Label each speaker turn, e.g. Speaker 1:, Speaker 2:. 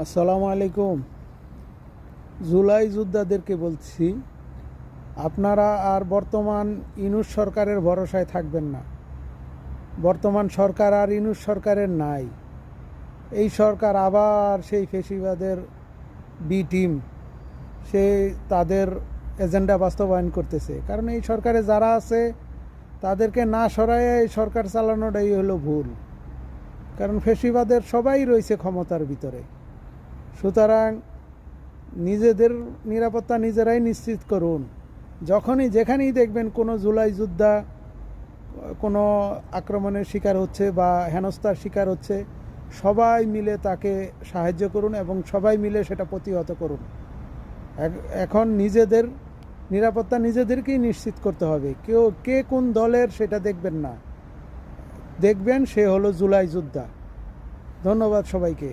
Speaker 1: আসসালামু আলাইকুম। জুলাই যোদ্ধাদেরকে বলছি, আপনারা আর বর্তমান ইউনূস সরকারের ভরসায় থাকবেন না। বর্তমান সরকার আর ইউনূস সরকারের নাই। এই সরকার আবার সেই ফ্যাসিবাদের বি টিম, সে তাদের এজেন্ডা বাস্তবায়ন করতেছে। কারণ এই সরকারে যারা আছে তাদেরকে না সরায় এই সরকার চালানোটাই হলো ভুল। কারণ ফ্যাসিবাদের সবাই রয়েছে ক্ষমতার ভিতরে। সুতরাং নিজেদের নিরাপত্তা নিজেরাই নিশ্চিত করুন। যখনই যেখানেই দেখবেন কোনো জুলাই যোদ্ধা কোনো আক্রমণের শিকার হচ্ছে বা হেনস্থার শিকার হচ্ছে, সবাই মিলে তাকে সাহায্য করুন এবং সবাই মিলে সেটা প্রতিহত করুন। এখন নিজেদের নিরাপত্তা নিজেদেরকেই নিশ্চিত করতে হবে। কে কোন দলের সেটা দেখবেন না, দেখবেন সে হলো জুলাই যোদ্ধা। ধন্যবাদ সবাইকে।